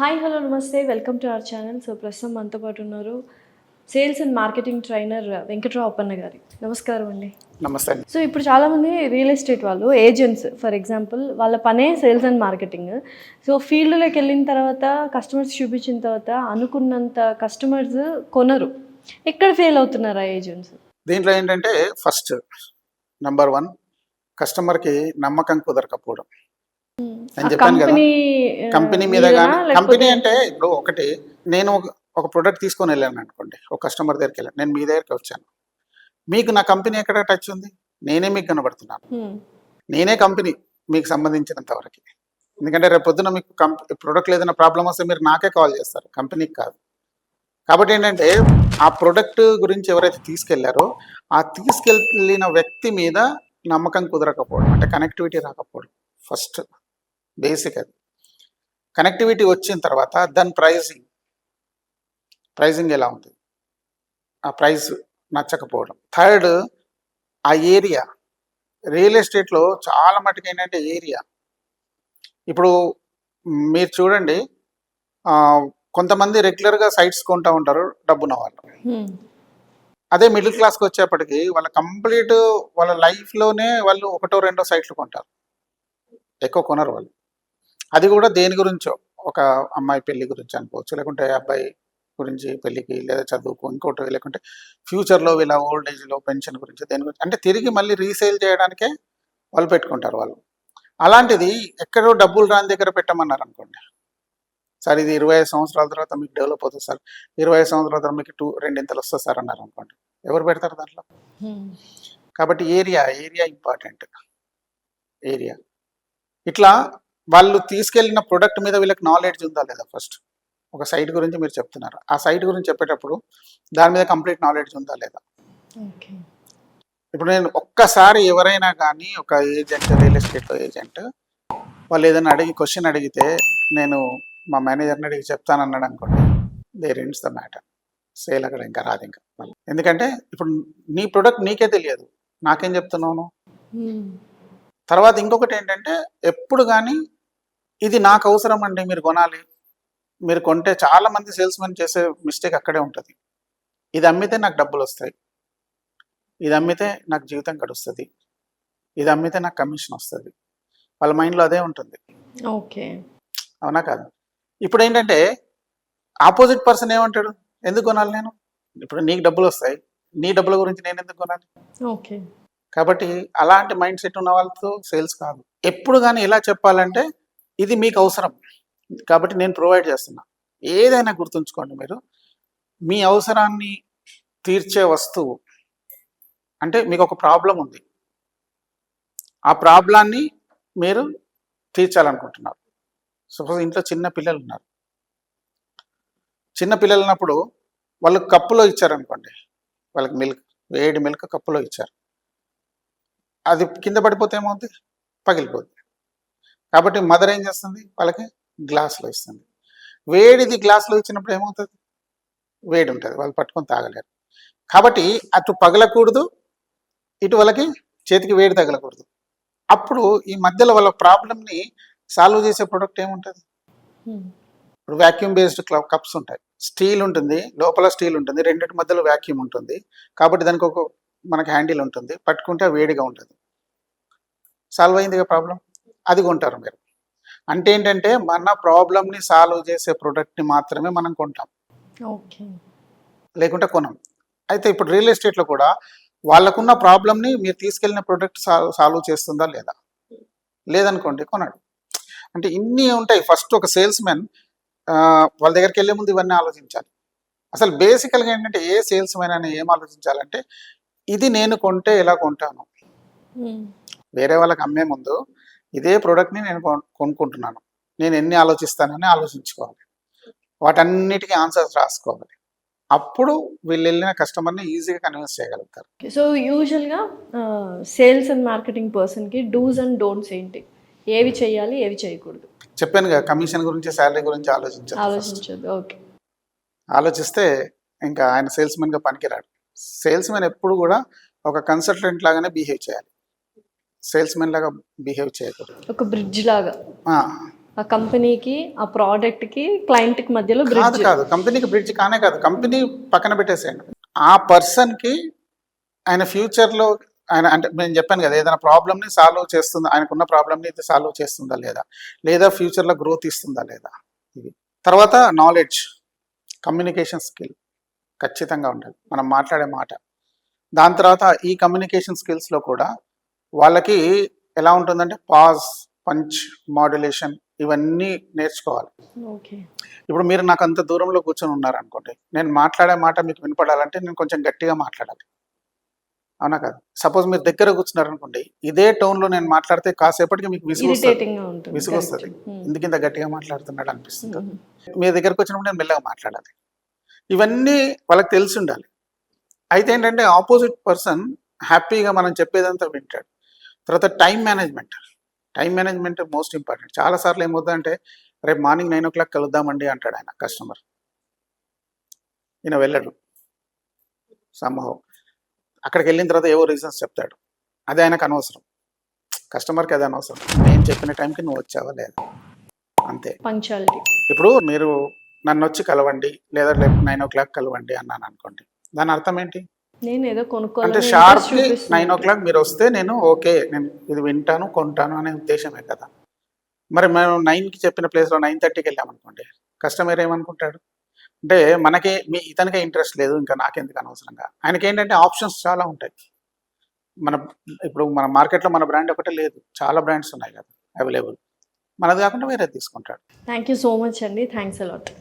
Hi hello నమస్తే welcome to our channel. So ప్రస్తుతం మనతో పాటు ఉన్నారు sales and marketing trainer Venkatrao Appanna గారి. నమస్కారం అండి. నమస్తే అండి. సో ఇప్పుడు చాలామంది రియల్ ఎస్టేట్ వాళ్ళు ఏజెంట్స్ ఫర్ ఎగ్జాంపుల్ వాళ్ళ పనే సేల్స్ అండ్ మార్కెటింగ్. సో ఫీల్డ్లోకి వెళ్ళిన తర్వాత కస్టమర్స్ చూపించిన తర్వాత అనుకున్నంత కస్టమర్స్ కొనరు. ఎక్కడ ఫెయిల్ అవుతున్నారు ఆ ఏజెంట్స్? దీంట్లో ఏంటంటే ఫస్ట్ నంబర్ 1 కస్టమర్కి నమ్మకం కుదరకపోవడం. నేను చెప్పాను కదా, కంపెనీ మీద కానీ. కంపెనీ అంటే ఇప్పుడు ఒకటి, నేను ఒక ప్రోడక్ట్ తీసుకొని వెళ్ళాను అనుకోండి, ఒక కస్టమర్ దగ్గరికి వెళ్ళాను, నేను మీ దగ్గరికి వచ్చాను, మీకు నా కంపెనీ ఎక్కడ టచ్ ఉంది? నేనే మీకు కనబడుతున్నాను, నేనే కంపెనీ మీకు సంబంధించినంత వరకు. ఎందుకంటే రేపు పొద్దున మీకు ప్రోడక్ట్లో ఏదైనా ప్రాబ్లం వస్తే మీరు నాకే కాల్ చేస్తారు, కంపెనీకి కాదు. కాబట్టి ఏంటంటే ఆ ప్రోడక్ట్ గురించి ఎవరైతే తీసుకెళ్లారో ఆ తీసుకెళ్ళిన వ్యక్తి మీద నమ్మకం కుదరకపోవడం, అంటే కనెక్టివిటీ రాకపోవడం ఫస్ట్ బేసిక్. అది కనెక్టివిటీ వచ్చిన తర్వాత దాని ప్రైజింగ్ ఎలా ఉంటుంది, ఆ ప్రైస్ నచ్చకపోవడం. థర్డ్, ఆ ఏరియా. రియల్ ఎస్టేట్లో చాలా మటుకు ఏంటంటే ఏరియా. ఇప్పుడు మీరు చూడండి, కొంతమంది రెగ్యులర్గా సైట్స్ కొంటూ ఉంటారు డబ్బున్న వాళ్ళు. అదే మిడిల్ క్లాస్కి వచ్చేప్పటికి వాళ్ళ కంప్లీట్ వాళ్ళ లైఫ్లోనే వాళ్ళు ఒకటో రెండో సైట్లు కొంటారు, ఎక్కువ కొనరు వాళ్ళు. అది కూడా దేని గురించో, ఒక అమ్మాయి పెళ్లి గురించి అనుకోవచ్చు, లేకుంటే అబ్బాయి గురించి పెళ్లికి, లేదా చదువుకు, ఇంకోటి, లేకుంటే ఫ్యూచర్లో వీళ్ళ ఓల్డ్ ఏజ్లో పెన్షన్ గురించి, దేని గురించి, అంటే తిరిగి మళ్ళీ రీసేల్ చేయడానికే వాళ్ళు పెట్టుకుంటారు వాళ్ళు. అలాంటిది ఎక్కడో డబ్బులు రాని దగ్గర పెట్టమన్నారు అనుకోండి, సార్ ఇది 25 సంవత్సరాల తర్వాత మీకు డెవలప్ అవుతుంది సార్, 25 సంవత్సరాల తర్వాత మీకు 2 వస్తుంది సార్ అన్నారు అనుకోండి, ఎవరు పెడతారు దాంట్లో? కాబట్టి ఏరియా ఇంపార్టెంట్. ఏరియా. ఇట్లా వాళ్ళు తీసుకెళ్ళిన ప్రొడక్ట్ మీద వీళ్ళకి నాలెడ్జ్ ఉందా లేదా? ఫస్ట్ ఒక సైట్ గురించి మీరు చెప్తున్నారు, ఆ సైట్ గురించి చెప్పేటప్పుడు దాని మీద కంప్లీట్ నాలెడ్జ్ ఉందా లేదా? ఇప్పుడు నేను ఒక్కసారి ఎవరైనా కానీ ఒక ఏజెంట్, రియల్ ఎస్టేట్లో ఏజెంట్, వాళ్ళు ఏదైనా క్వశ్చన్ అడిగితే నేను మా మేనేజర్ని అడిగి చెప్తానన్నాడు అనుకోండి, there ends the matter. Sale అక్కడ ఇంకా రాదు ఇంకా. ఎందుకంటే ఇప్పుడు నీ ప్రొడక్ట్ నీకే తెలియదు, నాకేం చెప్తున్నాను? తర్వాత ఇంకొకటి ఏంటంటే, ఎప్పుడు కానీ ఇది నాకు అవసరం అండి, మీరు కొనాలి, మీరు కొంటే, చాలా మంది సేల్స్ మెన్ చేసే మిస్టేక్ అక్కడే ఉంటుంది. ఇది అమ్మితే నాకు డబ్బులు వస్తాయి, ఇది అమ్మితే నాకు జీవితం గడుస్తుంది, ఇది అమ్మితే నాకు కమిషన్ వస్తుంది, వాళ్ళ మైండ్లో అదే ఉంటుంది. ఓకే, అవునా కాదు? ఇప్పుడు ఏంటంటే ఆపోజిట్ పర్సన్ ఏమంటాడు, ఎందుకు కొనాలి నేను? ఇప్పుడు నీకు డబ్బులు వస్తాయి, నీ డబ్బుల గురించి నేను ఎందుకు కొనాలి? ఓకే. కాబట్టి అలాంటి మైండ్ సెట్ ఉన్న వాళ్ళతో సేల్స్ కాదు. ఎప్పుడు కానీ ఎలా చెప్పాలంటే, ఇది మీకు అవసరం కాబట్టి నేను ప్రొవైడ్ చేస్తున్నా. ఏదైనా గుర్తుంచుకోండి మీరు, మీ అవసరాన్ని తీర్చే వస్తువు. అంటే మీకు ఒక ప్రాబ్లం ఉంది, ఆ ప్రాబ్లాన్ని మీరు తీర్చాలనుకుంటున్నారు. సపోజ్ ఇంట్లో చిన్న పిల్లలు ఉన్నారు, చిన్న పిల్లలు ఉన్నప్పుడు వాళ్ళు కప్పులో ఇచ్చారనుకోండి, వాళ్ళకి మిల్క్, వేడి మిల్క్ కప్పులో ఇచ్చారు, అది కింద పడిపోతే ఏమవుతుంది? పగిలిపోతుంది. కాబట్టి మదర్ ఏం చేస్తుంది? వాళ్ళకి గ్లాసులో ఇస్తుంది. వేడిది గ్లాసులో ఇచ్చినప్పుడు ఏమవుతుంది? వేడి ఉంటుంది, వాళ్ళు పట్టుకొని తాగలేరు. కాబట్టి అటు పగలకూడదు, ఇటు వాళ్ళకి చేతికి వేడి తగలకూడదు. అప్పుడు ఈ మధ్యలో వాళ్ళ ప్రాబ్లమ్ని సాల్వ్ చేసే ప్రొడక్ట్ ఏముంటుంది? ఇప్పుడు వ్యాక్యూమ్ బేస్డ్ కప్స్ ఉంటాయి, స్టీల్ ఉంటుంది, లోపల స్టీల్ ఉంటుంది, రెండింటి మధ్యలో వ్యాక్యూమ్ ఉంటుంది. కాబట్టి దానికి ఒక మనకి హ్యాండిల్ ఉంటుంది, పట్టుకుంటే వేడిగా ఉంటుంది. సాల్వ్ అయిందిగా ప్రాబ్లం, అది కొంటారు మీరు. అంటే ఏంటంటే మన ప్రాబ్లమ్ని సాల్వ్ చేసే ప్రోడక్ట్ని మాత్రమే మనం కొంటాం, లేకుంటే కొనం. అయితే ఇప్పుడు రియల్ ఎస్టేట్లో కూడా వాళ్ళకున్న ప్రాబ్లమ్ని మీరు తీసుకెళ్ళిన ప్రోడక్ట్ సాల్వ్ చేస్తుందా లేదా? లేదనుకోండి కొనడు. అంటే ఇన్ని ఉంటాయి. ఫస్ట్ ఒక సేల్స్ మెన్ వాళ్ళ దగ్గరికి వెళ్ళే ముందు ఇవన్నీ ఆలోచించాలి. అసలు బేసికల్గా ఏంటంటే ఏ సేల్స్ మెన్ అని ఏం ఆలోచించాలంటే, ఇది నేను కొంటే ఎలా కొంటాను, వేరే వాళ్ళకి అమ్మే ముందు ఇదే ప్రోడక్ట్ని నేను కొనుక్కుంటున్నాను, నేను ఎన్ని ఆలోచిస్తానని ఆలోచించుకోవాలి, వాటన్నిటికీ ఆన్సర్స్ రాసుకోవాలి. అప్పుడు వీళ్ళు వెళ్ళిన కస్టమర్ని ఈజీగా కన్విన్స్ చేయగలుగుతారు. సో యూజువల్గా సేల్స్ అండ్ మార్కెటింగ్ పర్సన్కి డూస్ అండ్ డోంట్స్ ఏంటి, ఏవి చేయాలి ఏవి చేయకూడదు? చెప్పాను కదా, కమిషన్ గురించి, శాలరీ గురించి ఆలోచించదు. ఓకే, ఆలోచిస్తే ఇంకా ఆయన సేల్స్మెన్గా పనికిరాడు. సేల్స్మెన్ ఎప్పుడు కూడా ఒక కన్సల్టెంట్ లాగానే బిహేవ్ చేయాలి, సేల్స్మెన్ లాగా బిహేవ్ చేయకూడదు. ఒక బ్రిడ్జ్ లాగా. ఆ కంపెనీకి ఆ ప్రోడక్ట్కి క్లయింట్కి మధ్యలో కాదు బ్రిడ్జ్. కాదు కంపెనీకి బ్రిడ్జ్ కానే కాదు, కంపెనీ పక్కన పెట్టేసేయండి. ఆ పర్సన్కి ఆయన ఫ్యూచర్లో ఆయన అంటే నేను చెప్పాను కదా, ఏదైనా ప్రాబ్లమ్ని సాల్వ్ చేస్తుందా, ఆయనకున్న ప్రాబ్లమ్ని అయితే సాల్వ్ చేస్తుందా లేదా, లేదా ఫ్యూచర్లో గ్రోత్ ఇస్తుందా లేదా. ఇది తర్వాత నాలెడ్జ్, కమ్యూనికేషన్ స్కిల్ ఖచ్చితంగా ఉండాలి, మనం మాట్లాడే మాట. దాని తర్వాత ఈ కమ్యూనికేషన్ స్కిల్స్లో కూడా వాళ్ళకి ఎలా ఉంటుందంటే పాజ్, పంచ్, మాడ్యులేషన్ ఇవన్నీ నేర్చుకోవాలి. ఓకే. ఇప్పుడు మీరు నాకు అంత దూరంలో కూర్చొని ఉన్నారనుకోండి, నేను మాట్లాడే మాట మీకు వినపడాలంటే నేను కొంచెం గట్టిగా మాట్లాడాలి, అవునా కాదు? సపోజ్ మీరు దగ్గర కూర్చున్నారనుకోండి, ఇదే టోన్లో నేను మాట్లాడితే కాసేపటికి మీకు ఇరిటేటింగ్గా ఉంటుంది. విసుగొస్తుంది, Correct. ఎందుకు ఇంత గట్టిగా మాట్లాడుతున్నాడు అనిపిస్తుంది. మీ దగ్గరకు వచ్చినప్పుడు నేను మెల్లగా మాట్లాడాలి. ఇవన్నీ వాళ్ళకి తెలిసి ఉండాలి. అయితే ఏంటంటే ఆపోజిట్ పర్సన్ హ్యాపీగా మనం చెప్పేదంతా వింటాడు. తర్వాత టైం మేనేజ్మెంట్ మోస్ట్ ఇంపార్టెంట్. చాలాసార్లు ఏమవుతుందంటే రేపు మార్నింగ్ 9 o'clock కలుద్దామండి అంటాడు ఆయన కస్టమర్, ఈయన వెళ్ళడు సంభవం. అక్కడికి వెళ్ళిన తర్వాత ఏవో రీజన్స్ చెప్తాడు, అది ఆయనకు అనవసరం, కస్టమర్కి అది అనవసరం. నేను చెప్పిన టైంకి నువ్వు వచ్చావా లేదా, అంతే. పంక్చువాలిటీ. ఇప్పుడు మీరు నన్ను వచ్చి కలవండి లేదా రేపు 9 o'clock కలవండి అన్నాను అనుకోండి, దాని అర్థం ఏంటి నేను ఏదో అంటే కొనుక్కోవాలని షార్ప్కి 9 o'clock మీరు వస్తే నేను ఓకే, నేను ఇది వింటాను కొంటాను అనే ఉద్దేశమే కదా. మరి మనం 9కి చెప్పిన ప్లేస్లో 9:30కి వెళ్ళామనుకోండి, కస్టమర్ ఏమనుకుంటాడు అంటే మనకి ఇతనికే ఇంట్రెస్ట్ లేదు, ఇంకా నాకెందుకు అనవసరంగా. ఆయనకి ఏంటంటే ఆప్షన్స్ చాలా ఉంటాయి. మన ఇప్పుడు మన మార్కెట్లో మన బ్రాండ్ ఒకటే లేదు, చాలా బ్రాండ్స్ ఉన్నాయి కదా అవైలబుల్, మనది కాకుండా వేరేది తీసుకుంటాడు. థ్యాంక్ యూ సో మచ్ అండి. Thanks a lot.